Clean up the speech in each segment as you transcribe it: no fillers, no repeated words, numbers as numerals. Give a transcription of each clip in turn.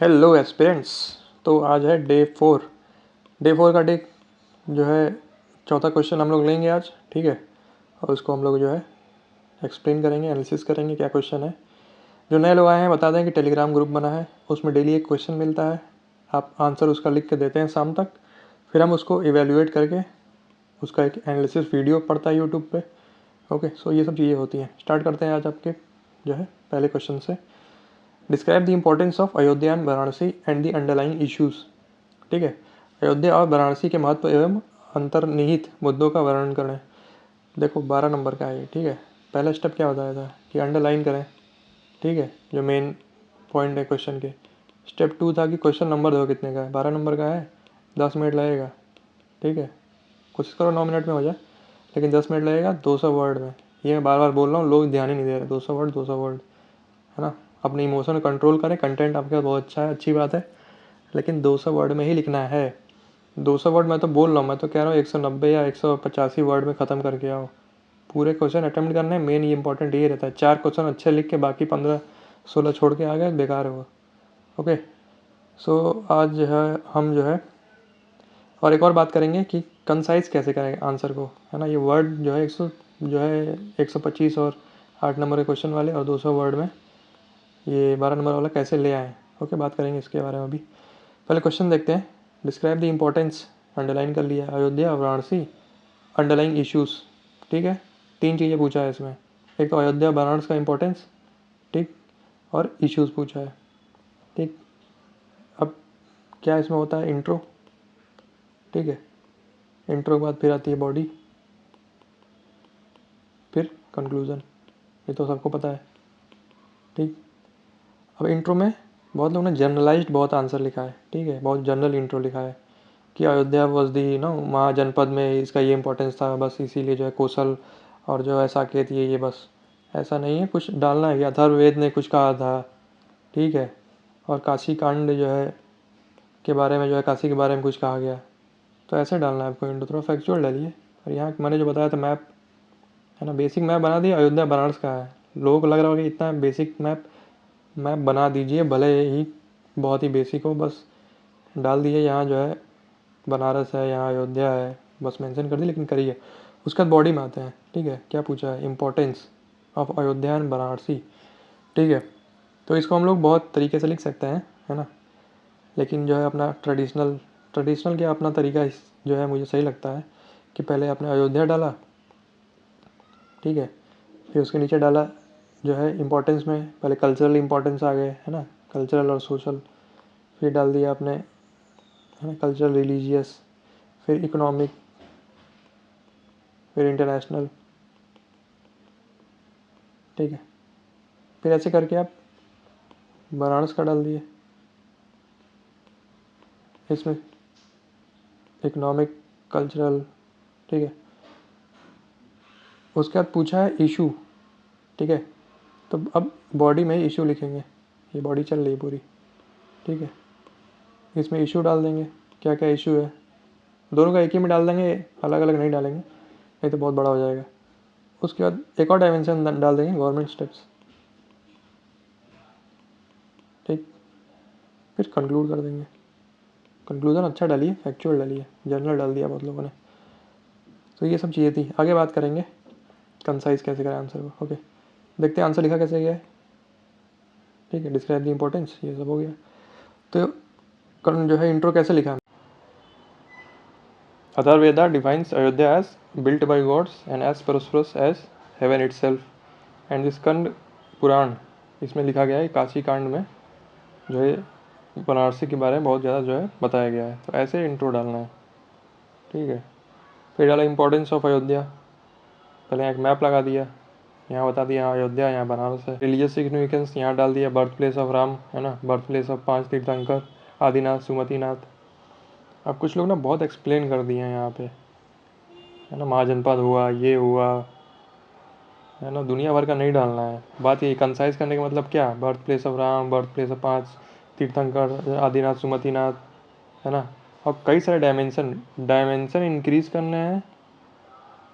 Hello aspirants. तो आज है डे 4 का जो है चौथा क्वेश्चन हम लोग लेंगे आज, ठीक है। और उसको हम लोग जो है एक्सप्लेन करेंगे, एनालिसिस करेंगे क्या क्वेश्चन है। जो नए लोग आए हैं बता दें कि टेलीग्राम ग्रुप बना है, उसमें डेली एक क्वेश्चन मिलता है, आप आंसर उसका लिख के देते हैं शाम तक, फिर हम उसको इवेल्युएट करके उसका एक एनालिसिस वीडियो पड़ता है यूट्यूब पे। ओके, सो ये सब चीज़ें होती हैं। स्टार्ट करते हैं आज आपके जो है पहले क्वेश्चन से। Describe the importance of Ayodhya and Varanasi and the underlying issues. ठीक है, अयोध्या और वाराणसी के महत्व एवं अंतर्निहित मुद्दों का वर्णन करें। देखो 12 नंबर का है ये, ठीक है। पहला स्टेप क्या बताया था कि अंडरलाइन करें, ठीक है, जो मेन पॉइंट है क्वेश्चन के। स्टेप 2 था कि क्वेश्चन नंबर दो कितने का है, 12 नंबर का है, 10 मिनट लगेगा, ठीक है। कोशिश करो 9 मिनट में हो जाए, लेकिन 10 मिनट लगेगा 200 वर्ड में। ये मैं बार बार बोल रहा हूँ, लोग ध्यान ही नहीं दे रहे। 200 वर्ड है ना। अपने इमोशन को कंट्रोल करें। कंटेंट आपका बहुत अच्छा है, अच्छी बात है, लेकिन 200 वर्ड में ही लिखना है। 200 वर्ड मैं तो बोल रहा हूँ, मैं तो कह रहा हूँ 190 या 185 वर्ड में ख़त्म करके आओ। पूरे क्वेश्चन अटेम्प्ट करने हैं, मेन ये इंपॉर्टेंट ये रहता है। 4 क्वेश्चन अच्छे लिख के बाकी 15-16 छोड़ के आ गए, बेकार है वो। ओके, सो आज जो है हम जो है और एक और बात करेंगे कि कंसाइज कैसे करें आंसर को, है ना। ये वर्ड जो है 125 और 8 नंबर के क्वेश्चन वाले और 200 वर्ड में ये 12 नंबर वाला कैसे ले आए। ओके, बात करेंगे इसके बारे में अभी। पहले क्वेश्चन देखते हैं। डिस्क्राइब द इम्पोर्टेंस, अंडरलाइन कर लिया, अयोध्या वाराणसी अंडरलाइंग इश्यूज़, ठीक है। 3 चीज़ें पूछा है इसमें, एक तो अयोध्या वाराणसी का इम्पोर्टेंस, ठीक, और इश्यूज़ पूछा है, ठीक। अब क्या इसमें होता है, इंट्रो, ठीक है। इंट्रो के बाद फिर आती है बॉडी, फिर कंक्लूज़न, ये तो सबको पता है, ठीक। अब इंट्रो में बहुत लोगों ने जनरलाइज्ड बहुत आंसर लिखा है, ठीक है, बहुत जनरल इंट्रो लिखा है कि अयोध्या वॉज दी ना महाजनपद में इसका ये इंपॉर्टेंस था, बस इसीलिए जो है कौशल और जो है साकेत ये बस। ऐसा नहीं है, कुछ डालना है कि अथर्ववेद ने कुछ कहा था, ठीक है। और काशी कांड जो है के बारे में, जो है काशी के बारे में कुछ कहा गया, तो ऐसे डालना है आपको इंट्रो, थोड़ा फैक्चुअल डालिए। और यहाँ मैंने जो बताया था मैप, है ना, बेसिक मैप बना दिया, अयोध्या बनारस का है। लोगों को लग रहा होगा कि इतना बेसिक मैप मैप बना दीजिए, भले ही बहुत ही बेसिक हो, बस डाल दीजिए यहाँ जो है बनारस है, यहाँ अयोध्या है, बस मेंशन कर दी, लेकिन करिए। उसके बाद बॉडी में आते हैं, ठीक है। क्या पूछा है, importance of Ayodhya and Banarasi, ठीक है। तो इसको हम लोग बहुत तरीके से लिख सकते हैं, है ना, लेकिन जो है अपना ट्रेडिशनल क्या अपना तरीका जो है मुझे सही लगता है कि पहले आपने अयोध्या डाला, ठीक है, फिर उसके नीचे डाला जो है इम्पोर्टेंस में पहले कल्चरल इम्पोर्टेंस आ गए, है ना, कल्चरल और सोशल, फिर डाल दिया आपने, है ना, कल्चरल रिलीजियस, फिर इकोनॉमिक, फिर इंटरनेशनल, ठीक है। फिर ऐसे करके आप बनारस का डाल दिए, इसमें इकोनॉमिक, कल्चरल, ठीक है। उसके बाद पूछा है इशू, ठीक है। तो अब बॉडी में ही इशू लिखेंगे, ये बॉडी चल रही है पूरी, ठीक है। इसमें इशू डाल देंगे, क्या क्या इशू है, दोनों का एक ही में डाल देंगे, अलग अलग नहीं डालेंगे, नहीं तो बहुत बड़ा हो जाएगा। उसके बाद एक और डायमेंशन डाल देंगे, गवर्नमेंट स्टेप्स, ठीक। फिर कंक्लूड कर देंगे। कंक्लूजन अच्छा डालिए, फैक्चुअल डालिए, जनरल डाल दिया बहुत लोगों ने। तो ये सब चीज़ें थी, आगे बात करेंगे कंसाइज कैसे करें आंसर को। ओके, देखते हैं आंसर लिखा कैसे गया है, ठीक है। डिस्क्राइब द इम्पोर्टेंस, ये सब हो गया। तो जो है इंट्रो कैसे लिखा है, Atharvaveda defines Ayodhya as built by gods and as prosperous as heaven itself and Skanda Purana, इसमें लिखा गया है काशी कांड में जो है बनारसी के बारे में बहुत ज़्यादा जो है बताया गया है। तो ऐसे इंट्रो डालना है, ठीक है। फिर डाला इंपॉर्टेंस ऑफ अयोध्या, पहले एक मैप लगा दिया, यहाँ बता दिया यहाँ अयोध्या, यहाँ बनारस है। रिलीजियस सिग्निफिकेंस यहाँ डाल दिया, बर्थ प्लेस ऑफ राम, है ना, बर्थ प्लेस ऑफ 5 तीर्थंकर, आदिनाथ, सुमतिनाथ। अब कुछ लोग ना बहुत एक्सप्लेन कर दिए हैं यहाँ पे, है ना, महाजनपद हुआ, ये हुआ, है ना, दुनिया भर का नहीं डालना है। बात ये कंसाइज करने का मतलब क्या, birth place of Ram, birth place of 5 तीर्थंकर, आदिनाथ, सुमतिनाथ, है ना। और कई सारे डायमेंशन इंक्रीज करने हैं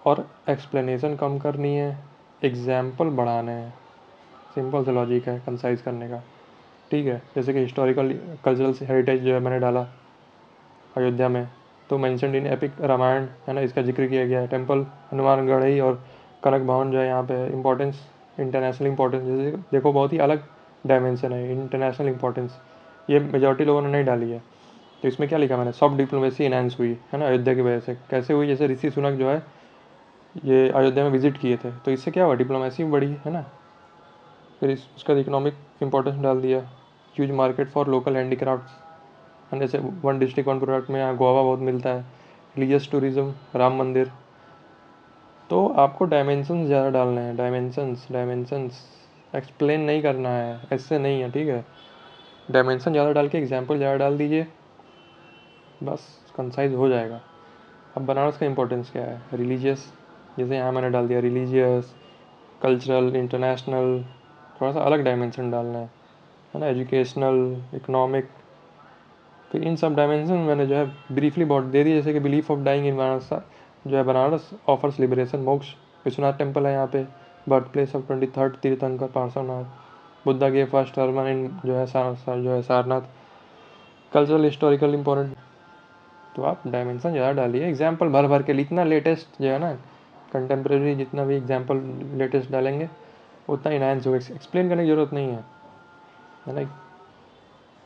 और एक्सप्लेनेशन कम करनी है, एग्जाम्पल बढ़ाने हैं। सिंपल सा लॉजिक है कंसाइज करने का, ठीक है। जैसे कि हिस्टोरिकल कल्चरल हेरिटेज जो है मैंने डाला अयोध्या में, तो मेंशनड इन एपिक रामायण है ना, इसका जिक्र किया गया है। टेम्पल हनुमानगढ़ी और कनक भवन जो है यहाँ पे इंपॉर्टेंस, इंटरनेशनल इंपॉर्टेंस, जैसे देखो बहुत ही अलग डायमेंशन है इंटरनेशनल इंपॉर्टेंस, ये मेजॉरिटी लोगों ने नहीं डाली है। तो इसमें क्या लिखा मैंने, सॉफ्ट डिप्लोमेसी इनहेंस हुई है ना अयोध्या की वजह से। कैसे हुई, जैसे ऋषि सुनक जो है ये अयोध्या में विजिट किए थे, तो इससे क्या हुआ, डिप्लोमेसी बढ़ी है ना। फिर उसका इकोनॉमिक इंपॉर्टेंस डाल दिया, huge market for local handicraft, जैसे वन डिस्ट्रिक्ट वन प्रोडक्ट में यहाँ गोवा बहुत मिलता है। रिलीजियस टूरिज्म, राम मंदिर। तो आपको डायमेंशंस ज़्यादा डालने हैं, डायमेंशंस एक्सप्लेन नहीं करना है, ऐसे नहीं है, ठीक है। डायमेंशन ज़्यादा डाल के एग्जाम्पल ज़्यादा डाल दीजिए, बस कंसाइज हो जाएगा। अब बनारस का इंपॉर्टेंस क्या है, रिलीजियस, जैसे यहाँ मैंने डाल दिया रिलीजियस, कल्चरल, इंटरनेशनल, थोड़ा सा अलग डायमेंशन डालना है ना, एजुकेशनल, इकोनॉमिक। फिर इन सब डायमेंशन मैंने जो है ब्रीफली बहुत दे दी, जैसे कि belief of dying in Banaras जो है, बनारस ऑफर्स लिबरेशन, मोक्ष। विश्वनाथ टेम्पल है यहाँ पे, बर्थ प्लेस ऑफ 23rd तीर्थंकर पार्श्वनाथ, बुद्धा के फर्स्ट हरमन इन जो है जो है सारनाथ। कल्चरल हिस्टोरिकल इंपॉर्टेंट, तो आप डायमेंशन ज़्यादा डालिए, एग्जाम्पल भर भर के लिखना, लेटेस्ट जो है ना कंटेम्प्रेरी जितना भी एग्जाम्पल लेटेस्ट डालेंगे उतना इनहांस होगा, एक्सप्लेन करने की ज़रूरत नहीं है ना।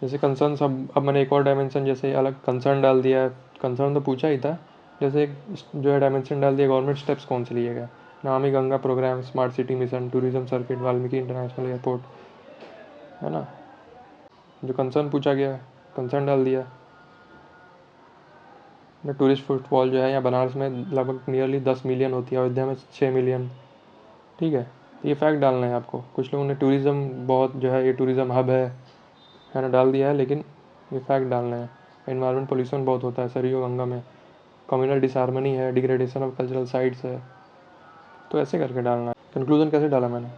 जैसे कंसर्न, अब मैंने एक और डायमेंशन जैसे अलग कंसर्न डाल दिया, कंसर्न तो पूछा ही था, जैसे जो है डायमेंशन डाल दिया, गवर्नमेंट स्टेप्स कौन से लिए गए, Namami Ganga program, smart city mission, tourism circuit, Valmiki international airport, है ना। जो कंसर्न पूछा गया कंसर्न डाल दिया। टूरिस्ट फुटफॉल जो है यहाँ बनारस में लगभग नियरली 10 मिलियन होती है, अयोध्या में 6 मिलियन, ठीक है। तो ये फैक्ट डालना है आपको। कुछ लोगों ने टूरिज़्म बहुत जो है, ये टूरिज़्म हब है ना, डाल दिया है, लेकिन ये फैक्ट डालना है। एनवायरमेंट पोल्यूशन बहुत होता है सरयू गंगा में, कम्युनल डिसहार्मनी है, डिग्रेडेशन ऑफ कल्चरल साइट्स है, तो ऐसे करके डालना है। कंक्लूजन कैसे डाला मैंने,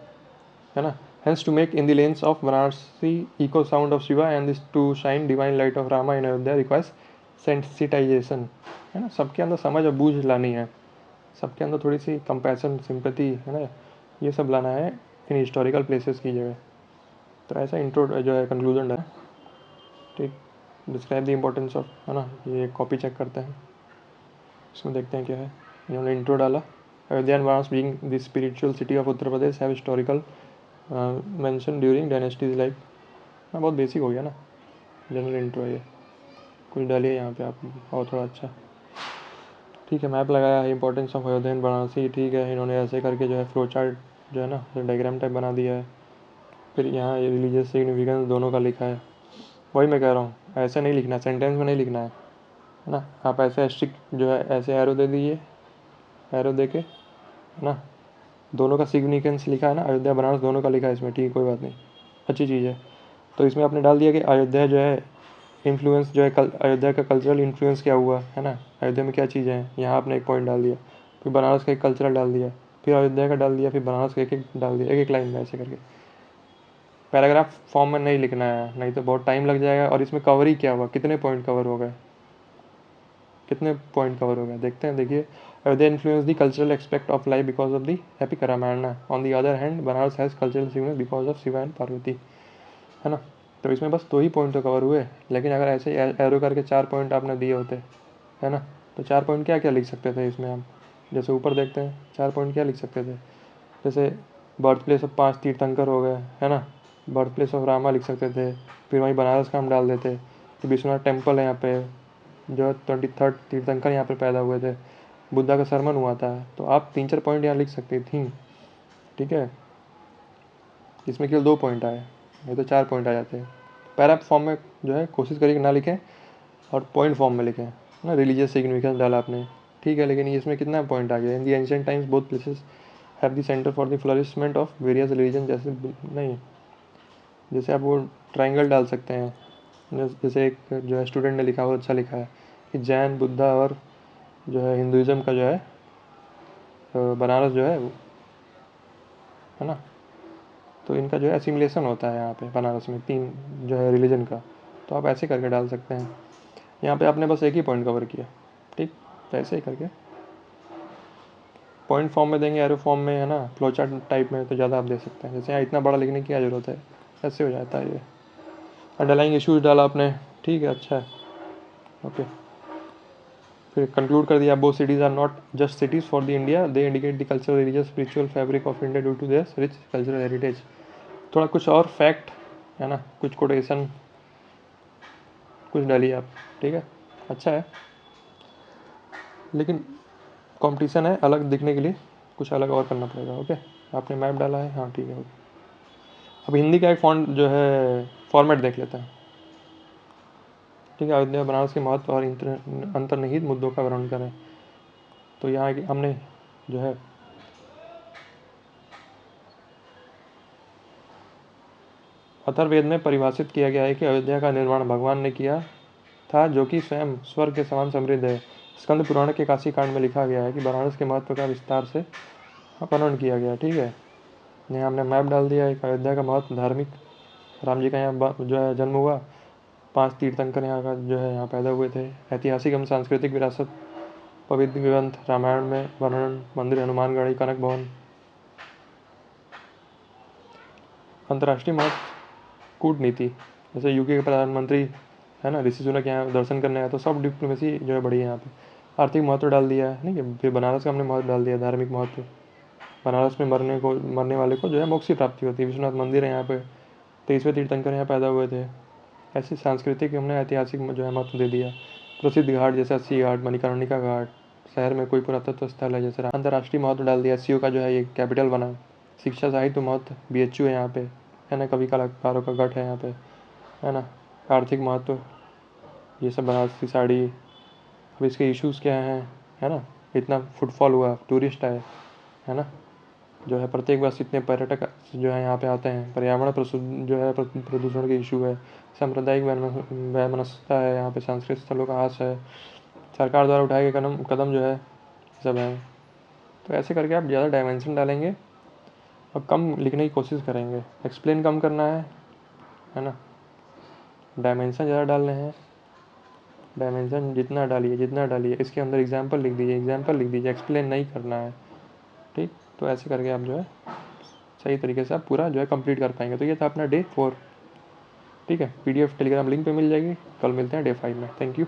है ना, hence to make in the lens of Banarasi echo sound of Shiva and this to shine divine light of Rama in Ayodhya requires sensitization, है ना। सबके अंदर समझ और बूझ लानी है, सबके अंदर थोड़ी सी कंपैशन, सिंपैथी, है ना, ये सब लाना है इन हिस्टोरिकल प्लेसेस की जगह। तो ऐसा इंट्रो जो है कंक्लूजन है, ठीक। डिस्क्राइब द इम्पोर्टेंस ऑफ, है ना, ये कॉपी चेक करते हैं, इसमें देखते हैं क्या है। इन्होंने इंट्रो डाला, Ayodhya and Varanasi being the spiritual city of Uttar Pradesh have historical mention during dynasties like, हाँ बहुत बेसिक हो गया ना, जनरल इंट्रो है ये, कुछ डालिए यहाँ पे आप और थोड़ा अच्छा, ठीक है। मैप लगाया है, importance of Ayodhya and Varanasi, ठीक है। इन्होंने ऐसे करके जो है फ्लो चार्ट जो है ना, डायग्राम टाइप बना दिया है। फिर यहाँ रिलीजियस सिग्निफिकेंस दोनों का लिखा है, वही मैं कह रहा हूँ, ऐसे नहीं लिखना, सेंटेंस में नहीं लिखना है ना। आप ऐसे स्ट्रिक जो है ऐसे एरो दे दीजिए, एरो दे के, है ना, दोनों का सिग्निफिकेंस लिखा है ना, अयोध्या बनारस दोनों का लिखा है इसमें, ठीक है, कोई बात नहीं, अच्छी चीज़ है। तो इसमें आपने डाल दिया कि अयोध्या जो है इन्फ्लुएंस जो है अयोध्या का कल्चरल इन्फ्लुएंस क्या हुआ है ना, अयोध्या में क्या चीज़ें हैं, यहाँ आपने एक पॉइंट डाल दिया। फिर बनारस का एक कल्चरल डाल दिया, फिर अयोध्या का डाल दिया, फिर बनारस का एक एक डाल दिया, एक एक लाइन में ऐसे करके। पैराग्राफ फॉर्म में नहीं लिखना है, नहीं तो बहुत टाइम लग जाएगा। और इसमें कवर ही क्या हुआ, कितने पॉइंट कवर हो गए, कितने पॉइंट कवर हो गए, देखते हैं। देखिए, Ayodhya influence the cultural aspect of life because of the epic Ramayana, on the other hand Banaras has cultural significance because of Shiva and Parvati, है ना। तो इसमें बस 2 ही पॉइंट तो कवर हुए, लेकिन अगर ऐसे एरो करके 4 पॉइंट आपने दिए होते, है ना, तो 4 पॉइंट क्या क्या लिख सकते थे इसमें हम, जैसे ऊपर देखते हैं 4 पॉइंट क्या लिख सकते थे, जैसे बर्थ प्लेस ऑफ 5 तीर्थंकर हो गए, है ना, बर्थ प्लेस ऑफ रामा लिख सकते थे, फिर वहीं बनारस का हम डाल देते, तो विश्वनाथ टेम्पल है यहाँ पे, जो 23rd तीर्थंकर यहाँ पे पैदा हुए थे, बुद्धा का सरमन हुआ था, तो आप 3-4 पॉइंट यहाँ लिख सकती थी, ठीक है। इसमें केवल 2 पॉइंट आए, नहीं तो 4 पॉइंट आ जाते हैं। पैरा फॉर्म में जो है कोशिश करिए कि ना लिखें, और पॉइंट फॉर्म में लिखें ना। रिलीजियस सिग्निफिकेंस डाला आपने, ठीक है, लेकिन इसमें कितना पॉइंट आ गया, in the ancient times both places have the centre for the flourishment of various religion, जैसे नहीं, जैसे आप वो ट्राइंगल डाल सकते हैं, जैसे एक जो है स्टूडेंट ने लिखा, वो अच्छा लिखा है कि जैन, बुद्धा और जो है हिंदुज़म का जो है बनारस जो है ना, तो इनका जो है एसिमिलेशन होता है यहाँ पे बनारस में 3 जो है रिलीजन का, तो आप ऐसे करके डाल सकते हैं। यहाँ पे आपने बस एक ही पॉइंट कवर किया, ठीक, तो ऐसे ही करके पॉइंट फॉर्म में देंगे, एरो फॉर्म में, है ना, फ्लो चार्ट टाइप में, तो ज़्यादा आप दे सकते हैं। जैसे यहाँ इतना बड़ा लिखने की क्या ज़रूरत है, ऐसे हो जाता है ये। अंडरलाइंग इश्यूज डाला आपने, ठीक है, अच्छा है, ओके। फिर कंक्लूड कर दिया, both cities are not just cities for the India, they indicate the cultural, religious, spiritual fabric of India due to their rich cultural heritage. थोड़ा कुछ और फैक्ट है ना, कुछ कोटेशन कुछ डालिए आप, ठीक है, अच्छा है। लेकिन कंपटीशन है, अलग दिखने के लिए कुछ अलग और करना पड़ेगा, ओके। आपने मैप डाला है, हाँ ठीक है, ओके। अब हिंदी का एक फॉन्ट जो है फॉर्मेट देख लेते हैं, ठीक है। अयोध्या बनारस के महत्व और अंतर्निहित मुद्दों का वर्णन करें। तो यहाँ हमने जो है अथर्ववेद में परिभाषित किया गया है कि अयोध्या का निर्माण भगवान ने किया था, जो कि स्वयं स्वर्ग के समान समृद्ध है। स्कंद पुराण के काशी कांड में लिखा गया है कि बनारस के महत्व का विस्तार से वर्णन किया गया, ठीक है। यहाँ हमने मैप डाल दिया है। अयोध्या का महत्व धार्मिक, राम जी का यहाँ जो है जन्म हुआ, 5 तीर्थंकर यहाँ का जो है यहाँ पैदा हुए थे। ऐतिहासिक एवं सांस्कृतिक विरासत, पवित्र ग्रंथ रामायण में वर्णन, मंदिर हनुमानगढ़ी, कनक भवन। अंतर्राष्ट्रीय महत्व, कूटनीति, जैसे यूके के प्रधानमंत्री है ना, ऋषि सुनक यहाँ दर्शन करने आया, तो सब डिप्लोमेसी जो है बढ़ी है यहाँ पे। आर्थिक महत्व डाल दिया है, नहीं है। फिर बनारस का हमने महत्व डाल दिया, धार्मिक महत्व, बनारस में मरने वाले को जो है मोक्ष की प्राप्ति होती है। विश्वनाथ मंदिर है यहाँ पे, 23वें तीर्थंकर यहाँ पैदा हुए थे। ऐसी सांस्कृतिक हमने ऐतिहासिक जो है महत्व दे दिया। प्रसिद्ध घाट जैसे अस्सी घाट, मणिकर्णिका घाट, शहर में कोई पुरातत्व स्थल है जैसे। अंतर्राष्ट्रीय महत्व डाल दिया, SCO का जो है ये कैपिटल बना। शिक्षा साहित्य महत्व, BHU है यहाँ पे, है ना, कवि कलाकारों का गढ़ है यहाँ पे, है ना। आर्थिक महत्व, ये सब बनारसी साड़ी। अब इसके इश्यूज़ क्या हैं, है ना, इतना फुटफॉल हुआ, टूरिस्ट आए, है ना, जो है प्रत्येक वर्ष इतने पर्यटक जो है यहाँ पे आते हैं। पर्यावरण जो है प्रदूषण के इशू है। सांप्रदायिक वैमनस्यता है यहाँ पे, सांस्कृतिक स्थलों का हास है, सरकार द्वारा उठाए गए कदम जो है सब है। तो ऐसे करके आप ज़्यादा डायमेंशन डालेंगे और कम लिखने की कोशिश करेंगे। एक्सप्लेन कम करना है ना, डायमेंशन ज़्यादा डालने हैं। डायमेंशन जितना डालिए, इसके अंदर एग्जाम्पल लिख दीजिए, एक्सप्लेन नहीं करना है, ठीक। तो ऐसे करके आप जो है सही तरीके से आप पूरा जो है कंप्लीट कर पाएंगे। तो ये था अपना डे 4, ठीक है। PDF टेलीग्राम लिंक पे मिल जाएगी। कल मिलते हैं डे 5 में। Thank you.